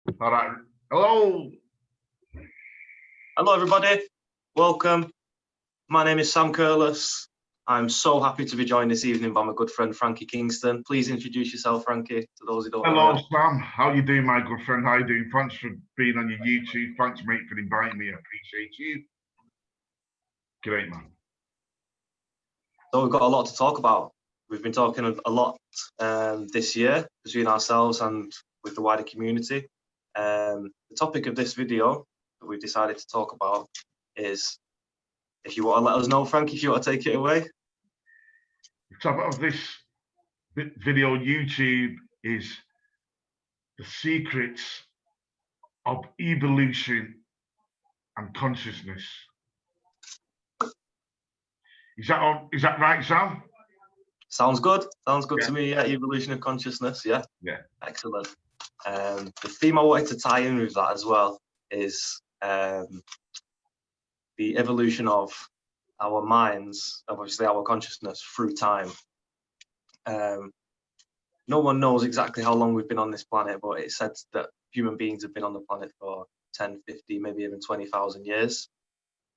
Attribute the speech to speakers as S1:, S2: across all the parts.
S1: All right. Hello.
S2: Hello, everybody. Welcome. My name is Sam Curless. I'm so happy to be joined this evening by my good friend Frankie Kington. Please introduce yourself, Frankie, to those who don't know
S1: Hello,
S2: you.
S1: Sam. How you doing, my good friend? How you doing? Thanks for being on your YouTube. Thanks, mate, for inviting me. I appreciate you. Great, man.
S2: So we've got a lot to talk about. We've been talking a lot this year between ourselves and with the wider community. The topic of this video that we've decided to talk about is, if you want to let us know, Frankie, if you want to take it away.
S1: The topic of this video on YouTube is the secrets of evolution and consciousness. Is that right, Sam?
S2: Sounds good. Sounds good
S1: Yeah.
S2: to me. Yeah, evolution of consciousness. Yeah.
S1: Yeah.
S2: Excellent. The theme I wanted to tie in with that as well is the evolution of our minds, obviously our consciousness through time. No one knows exactly how long we've been on this planet, but it's said that human beings have been on the planet for 10, 50, maybe even 20,000 years.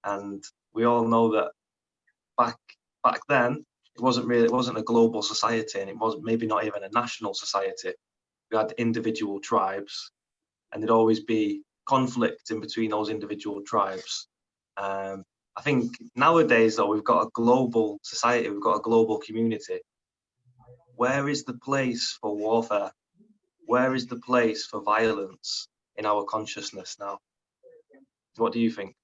S2: And we all know that back then, it wasn't a global society, and it was maybe not even a national society. We had individual tribes, and there'd always be conflict in between those individual tribes. I think nowadays, though, we've got a global society, we've got a global community. Where is the place for warfare? Where is the place for violence in our consciousness now? What do you think?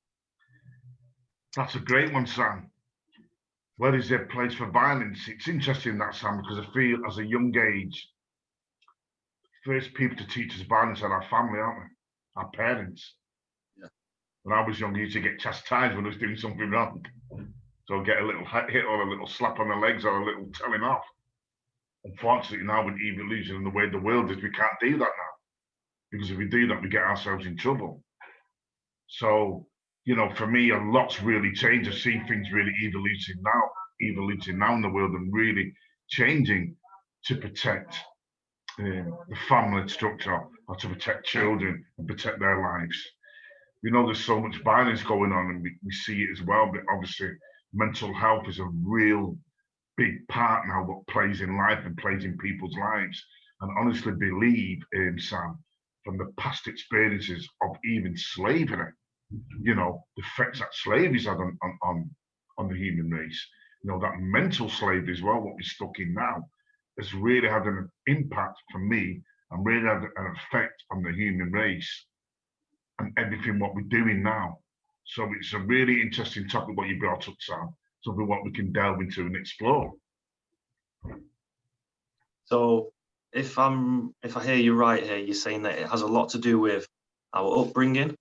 S1: That's a great one, Sam. Where is there place for violence? It's interesting, that, Sam, because I feel as a young age, first people to teach us violence are our family, aren't we? Our parents.
S2: Yeah.
S1: When I was young, I used to get chastised when I was doing something wrong. So I'd get a little hit or a little slap on the legs or a little telling off. Unfortunately, now with evolution and the way the world is, we can't do that now. Because if we do that, we get ourselves in trouble. So, you know, for me, a lot's really changed. I see things really evoluting now in the world and really changing to protect the family structure or to protect children and protect their lives. We know there's so much violence going on, and we see it as well, but obviously mental health is a real big part now what plays in life and plays in people's lives. And honestly believe, Sam, from the past experiences of even slavery, you know, the effects that slavery's had on the human race, you know, that mental slavery as well, what we're stuck in now, has really had an impact for me and really had an effect on the human race and everything what we're doing now. So it's a really interesting topic what you brought up, Sam, something what we can delve into and explore.
S2: So if I hear you right here, you're saying that it has a lot to do with our upbringing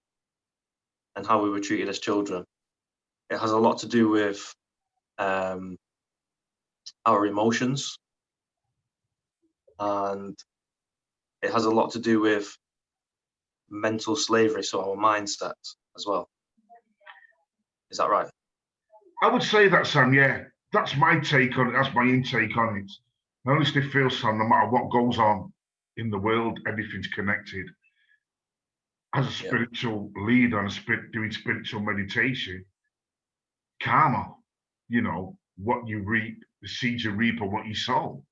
S2: and how we were treated as children. It has a lot to do with our emotions, and it has a lot to do with mental slavery, so our mindset as well. Is that right?
S1: I would say that, Sam, yeah. That's my take on it. That's my intake on it. I honestly feel, Sam, no matter what goes on in the world, everything's connected. As a spiritual leader and doing spiritual meditation, karma, you know, what you reap, the seeds you reap are what you sow.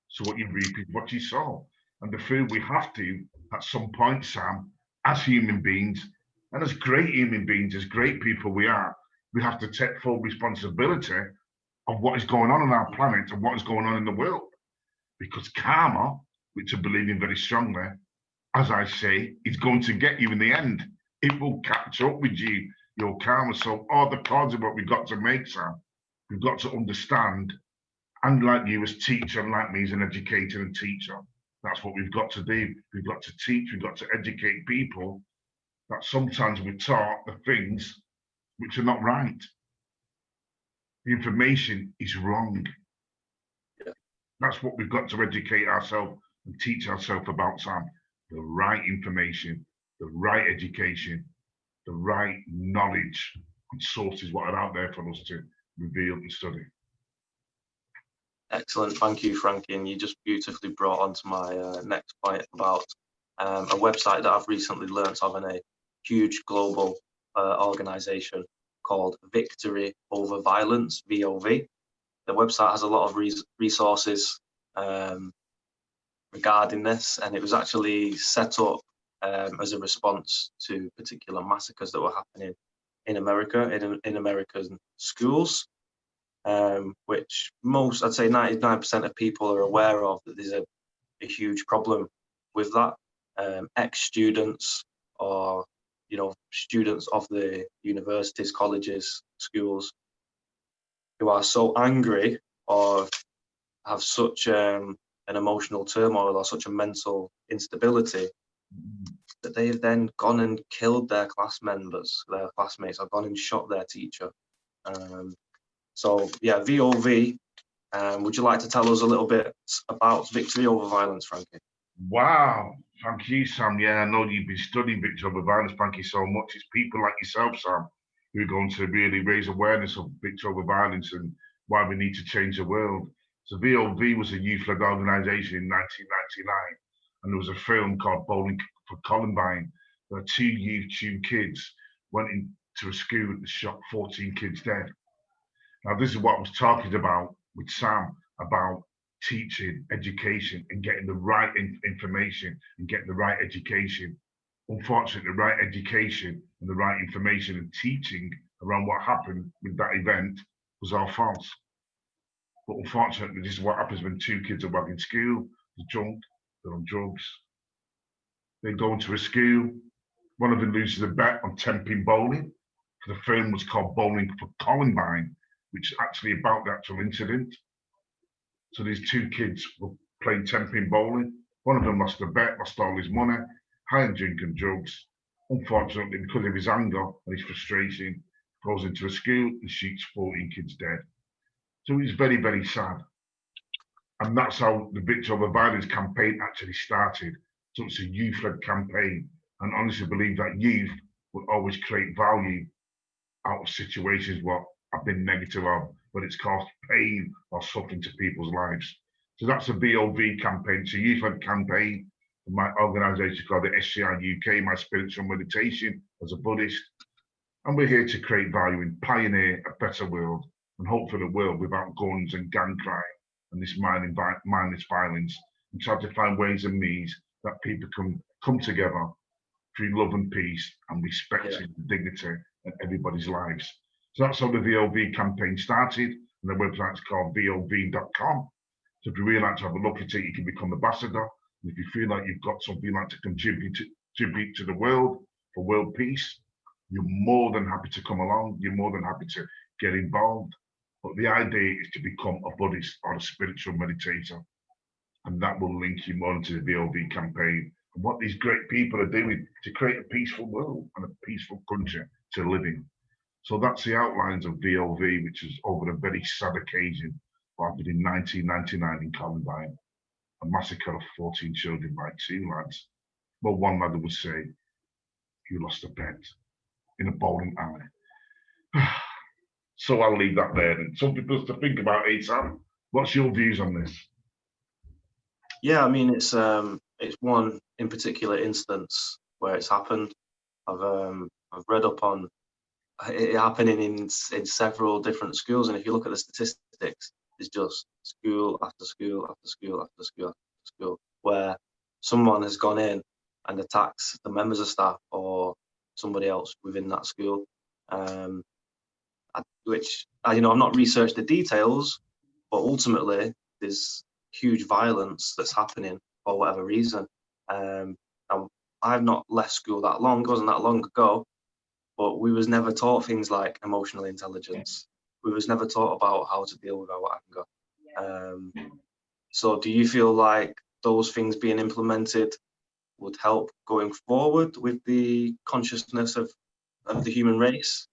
S1: So what you reap is what you sow. And the food we have to, at some point, Sam, as human beings, and as great human beings, as great people we are, we have to take full responsibility of what is going on our planet and what is going on in the world. Because karma, which I believe in very strongly, as I say, is going to get you in the end. It will catch up with you, your karma. So all the cards of what we've got to make, Sam, we've got to understand, and like you as teacher, and like me as an educator and teacher, that's what we've got to do. We've got to teach, we've got to educate people that sometimes we're taught the things which are not right. The information is wrong.
S2: Yeah.
S1: That's what we've got to educate ourselves and teach ourselves about, Sam. The right information, the right education, the right knowledge and sources what are out there for us to reveal and study.
S2: Excellent, thank you, Frankie. And you just beautifully brought on to my next point about a website that I've recently learnt of in a huge global organization called Victory Over Violence, VOV. The website has a lot of resources regarding this, and it was actually set up as a response to particular massacres that were happening in America, in American schools, which I'd say 99% of people are aware of, that there's a huge problem with that. Ex-students or, students of the universities, colleges, schools, who are so angry or have such an emotional turmoil or such a mental instability that they've then gone and killed their their classmates, or gone and shot their teacher. So yeah, VOV. Would you like to tell us a little bit about Victory Over Violence, Frankie?
S1: Wow, thank you, Sam. Yeah, I know you've been studying victory over violence. Thank you so much. It's people like yourself, Sam, who are going to really raise awareness of victory over violence and why we need to change the world. So VOV was a youth-led organisation in 1999, and there was a film called Bowling for Columbine, where two kids went into a school and shot 14 kids dead. Now, this is what I was talking about with Sam, about teaching, education, and getting the right information and getting the right education. Unfortunately, the right education and the right information and teaching around what happened with that event was all false. But unfortunately, this is what happens when two kids are back in school, they're drunk, they're on drugs. They go into a school, one of them loses a bet on 10-pin bowling. The film was called Bowling for Columbine, which is actually about the actual incident. So these two kids were playing 10-pin bowling. One of them lost a bet, lost all his money, high on drink and drugs. Unfortunately, because of his anger and his frustration, goes into a school and shoots 14 kids dead. So it's very, very sad. And that's how the Victory Over Violence campaign actually started. So it's a youth-led campaign. And honestly believe that youth will always create value out of situations what have been negative of, but it's caused pain or suffering to people's lives. So that's a VOV campaign. It's a youth-led campaign. My organisation called the SCI UK, my spiritual meditation as a Buddhist. And we're here to create value and pioneer a better world, and hopefully a world without guns and gang crime and this mindless violence, and try to find ways and means that people can come together through love and peace and respecting the dignity of everybody's lives. So that's how the VOV campaign started, and the website's called VOV.com. So if you really like to have a look at it, you can become an ambassador. And if you feel like you've got something you'd like to contribute to the world for world peace, you're more than happy to come along. You're more than happy to get involved. But the idea is to become a Buddhist or a spiritual meditator. And that will link you more into the VOV campaign and what these great people are doing to create a peaceful world and a peaceful country to live in. So that's the outlines of VOV, which is over a very sad occasion what happened in 1999 in Columbine, a massacre of 14 children by two lads. Well, one lad would say, you lost a bet in a bowling alley. So I'll leave that there and something for us to think about, Sam. What's your views on this?
S2: Yeah, I mean, it's one in particular instance where it's happened. I've read up on it happening in several different schools, and if you look at the statistics, it's just school after school after school after school after school where someone has gone in and attacks the members of staff or somebody else within that school. Which I've not researched the details, but ultimately there's huge violence that's happening for whatever reason. And I've not left school that long, it wasn't that long ago, but we was never taught things like emotional intelligence. We was never taught about how to deal with our anger. So do you feel like those things being implemented would help going forward with the consciousness of the human race?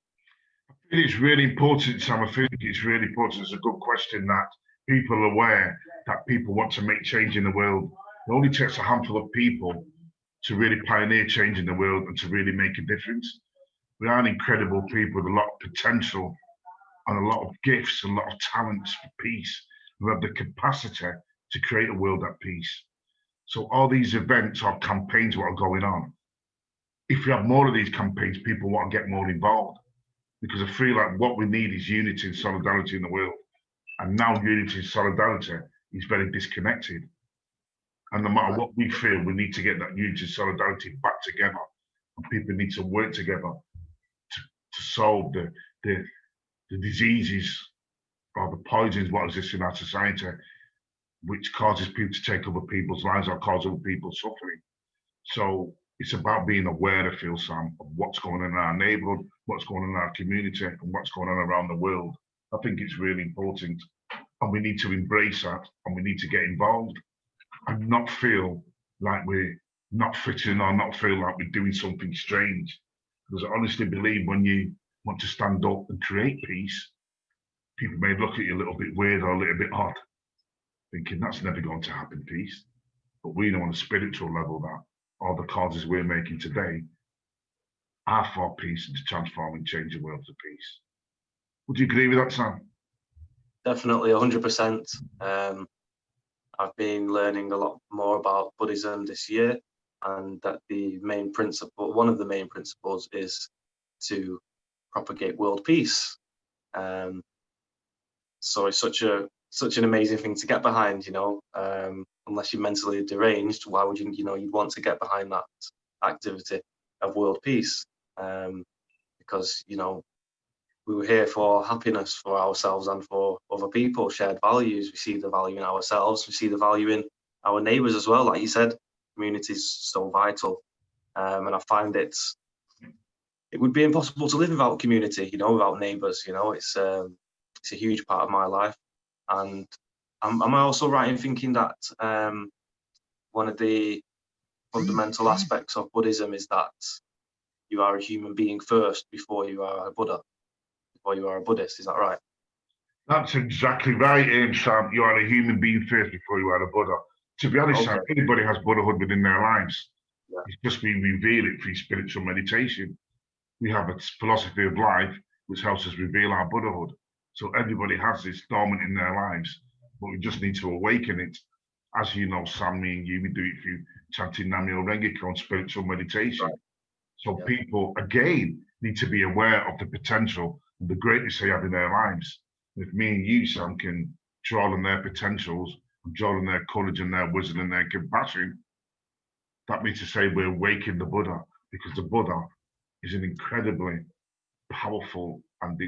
S1: I think it's really important, Sam. I think it's really important. It's a good question that people are aware that people want to make change in the world. It only takes a handful of people to really pioneer change in the world and to really make a difference. We are incredible people with a lot of potential and a lot of gifts and a lot of talents for peace. We have the capacity to create a world at peace. So all these events or campaigns what are going on, if you have more of these campaigns, people want to get more involved, because I feel like what we need is unity and solidarity in the world. And now unity and solidarity is very disconnected. And no matter what we feel, we need to get that unity and solidarity back together. And people need to work together to solve the diseases or the poisons what exist in our society, which causes people to take over people's lives or cause other people suffering. So it's about being aware, I feel, Sam, of what's going on in our neighborhood, what's going on in our community, and what's going on around the world. I think it's really important. And we need to embrace that, and we need to get involved and not feel like we're not fitting or not feel like we're doing something strange. Because I honestly believe when you want to stand up and create peace, people may look at you a little bit weird or a little bit odd, thinking that's never going to happen, peace. But we know on a spiritual level that all the causes we're making today are for peace and to transform and change the world to peace. Would you agree with that, Sam?
S2: Definitely, 100%. I've been learning a lot more about Buddhism this year, and that the main principle, one of the main principles, is to propagate world peace. So it's such an amazing thing to get behind, you know. Unless you're mentally deranged, why would you'd want to get behind that activity of world peace? Because, you know, we were here for happiness for ourselves and for other people, shared values. We see the value in ourselves, we see the value in our neighbours as well. Like you said, community is so vital. And I find it would be impossible to live without community, you know, without neighbours, you know. It's a huge part of my life. And am I also right in thinking that one of the fundamental aspects of Buddhism is that you are a human being first before you are a Buddha, before you are a Buddhist? Is that right?
S1: That's exactly right, Sam. You are a human being first before you are a Buddha. To be honest, Sam, anybody has Buddhahood within their lives. Yeah. It's just we reveal it through spiritual meditation. We have a philosophy of life which helps us reveal our Buddhahood. So everybody has this dormant in their lives, but we just need to awaken it. As you know, Sam, me and you, we do it through chanting Nam-myoho Renge-kyo and spiritual meditation. Right. So yeah. People, again, need to be aware of the potential and the greatness they have in their lives. If me and you, Sam, can draw on their potentials, and draw on their courage and their wisdom and their compassion, that means to say we're waking the Buddha, because the Buddha is an incredibly powerful and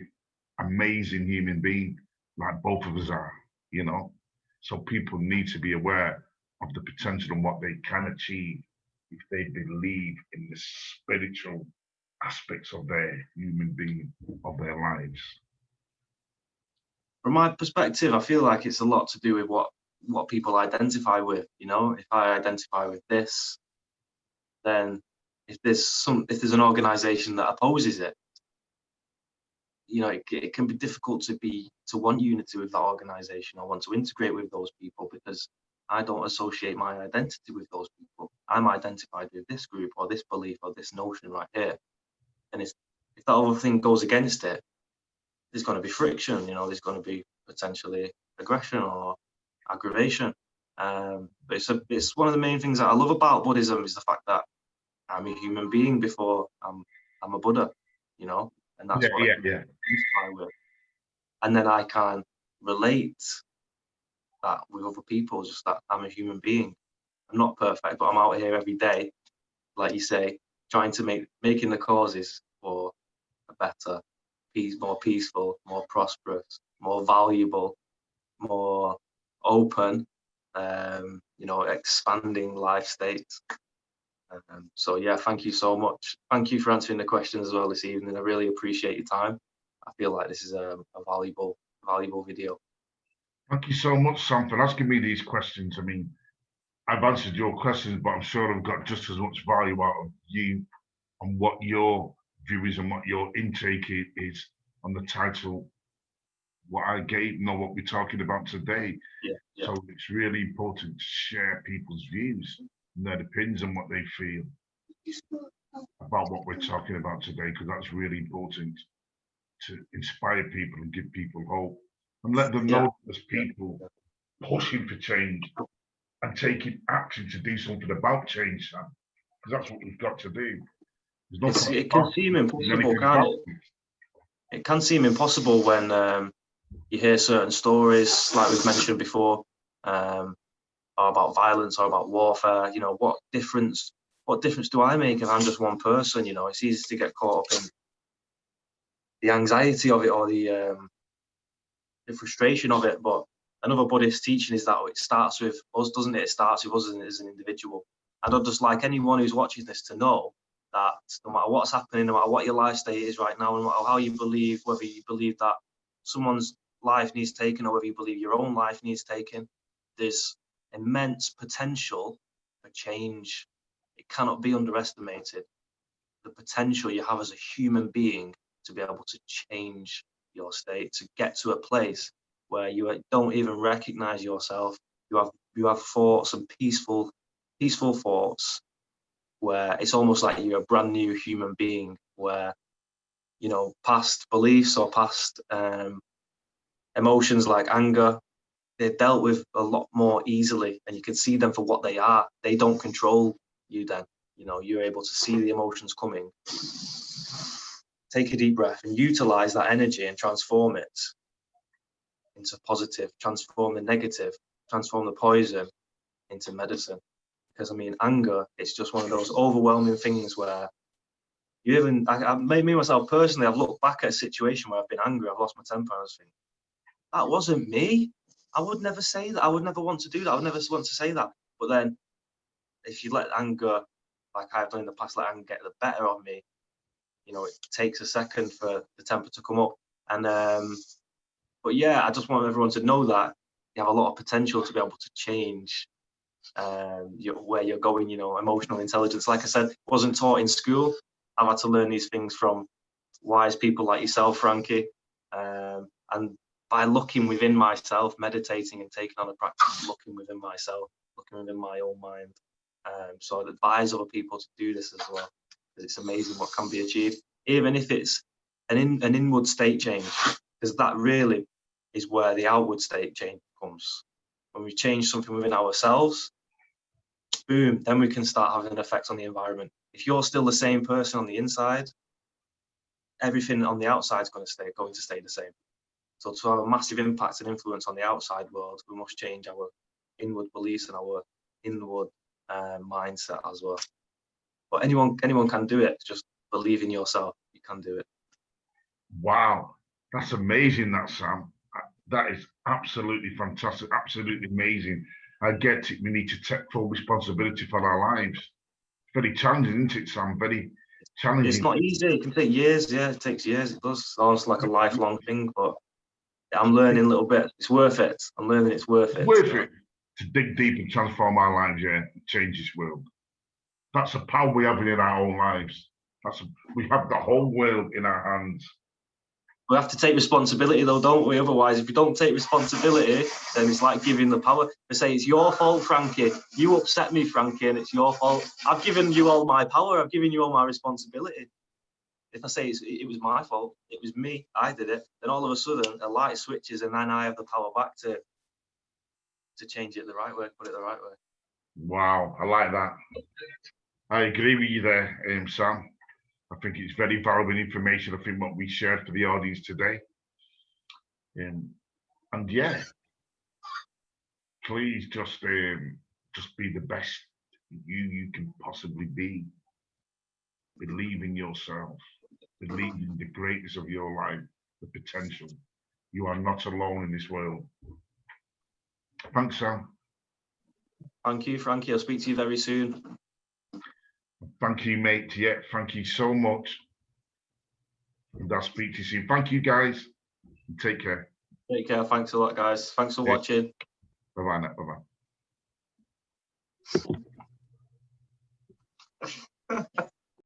S1: amazing human being, like both of us are, you know. So people need to be aware of the potential and what they can achieve if they believe in the spiritual aspects of their human being, of their lives.
S2: From my perspective, I feel like it's a lot to do with what people identify with. You know, if I identify with this, then if there's an organization that opposes it, you know, it can be difficult to want unity with that organization or want to integrate with those people, because I don't associate my identity with those people. I'm identified with this group or this belief or this notion right here. And if that other thing goes against it, there's going to be friction, you know, there's going to be potentially aggression or aggravation. But it's one of the main things that I love about Buddhism, is the fact that I'm a human being before I'm a Buddha, you know, and that's what I identify with. And then I can relate that with other people, just that I'm a human being. I'm not perfect, but I'm out here every day, like you say, trying to making the causes for a better, more peaceful, more prosperous, more valuable, more open, you know, expanding life state. So yeah, thank you so much. Thank you for answering the questions as well this evening. I really appreciate your time. I feel like this is a valuable video.
S1: Thank you so much, Sam, for asking me these questions. I mean, I've answered your questions, but I'm sure I've got just as much value out of you and what your view is and what your intake is on the title, what I gave, what we're talking about today. Yeah. So it's really important to share people's views and their opinions and what they feel about what we're talking about today, because that's really important to inspire people and give people hope and let them know there's people pushing for change. and taking action to do something about change, Sam. Because that's what we've got to do.
S2: It can seem impossible, can't it? It can seem impossible when you hear certain stories, like we've mentioned before, or about violence or about warfare. You know, what difference do I make if I'm just one person? You know, it's easy to get caught up in the anxiety of it or the frustration of it. But another Buddhist teaching is that it starts with us, doesn't it? It starts with us as an individual. And I'd just like anyone who's watching this to know that no matter what's happening, no matter what your life state is right now, no matter how you believe, whether you believe that someone's life needs taken or whether you believe your own life needs taken, there's immense potential for change. It cannot be underestimated. The potential you have as a human being to be able to change your state, to get to a place where you don't even recognize yourself. You have thoughts and peaceful thoughts where it's almost like you're a brand new human being, where, you know, past beliefs or past emotions like anger, they're dealt with a lot more easily, and you can see them for what they are. They don't control you then. You know, you're able to see the emotions coming. Take a deep breath and utilize that energy and transform it into positive, transform the negative, transform the poison into medicine. Because I mean, anger, it's just one of those overwhelming things where you even, me myself personally, I've looked back at a situation where I've been angry, I've lost my temper, and I was thinking, that wasn't me. I would never say that. I would never want to do that. I would never want to say that. But then if you let anger, like I've done in the past, let anger get the better of me, you know, it takes a second for the temper to come up. And but yeah, I just want everyone to know that you have a lot of potential to be able to change where you're going. You know, emotional intelligence, like I said, wasn't taught in school. I've had to learn these things from wise people like yourself, Frankie, and by looking within myself, meditating and taking on the practice, looking within myself, looking within my own mind. So I'd advise other people to do this as well, because it's amazing what can be achieved, even if it's an inward state change, because that really is where the outward state change comes. When we change something within ourselves, boom, then we can start having an effect on the environment. If you're still the same person on the inside, everything on the outside is going to stay the same. So to have a massive impact and influence on the outside world, we must change our inward beliefs and our inward mindset as well. But anyone can do it. Just believe in yourself. You can do it.
S1: Wow, that's amazing, that Sam. That is absolutely fantastic, absolutely amazing. I get it. We need to take full responsibility for our lives. It's very challenging, isn't it, Sam? Very challenging.
S2: It's not easy. It can take years. Yeah, it takes years. It does. It's like a lifelong thing. But I'm learning a little bit. It's worth it. I'm learning it's worth it.
S1: Worth it to dig deep and transform our lives, yeah, change this world. That's the power we have in our own lives. We have the whole world in our hands.
S2: We have to take responsibility, though, don't we? Otherwise, if we don't take responsibility, then it's like giving the power. They say, it's your fault, Frankie. You upset me, Frankie, and it's your fault. I've given you all my power. I've given you all my responsibility. If I say it was my fault, it was me, I did it, then all of a sudden a light switches and then I have the power back to change it the right way, put it the right way.
S1: Wow, I like that. I agree with you there, Sam. I think it's very valuable information. I think what we shared for the audience today. And yeah, please just be the best you can possibly be. Believe in yourself. Believe in the greatness of your life, the potential. You are not alone in this world. Thanks, Sam.
S2: Thank you, Frankie. I'll speak to you very soon.
S1: Thank you, mate. Yeah, thank you so much. And I'll speak to you soon. Thank you, guys. Take care.
S2: Take care. Thanks a lot, guys. Thanks for watching.
S1: Bye-bye now. Bye-bye.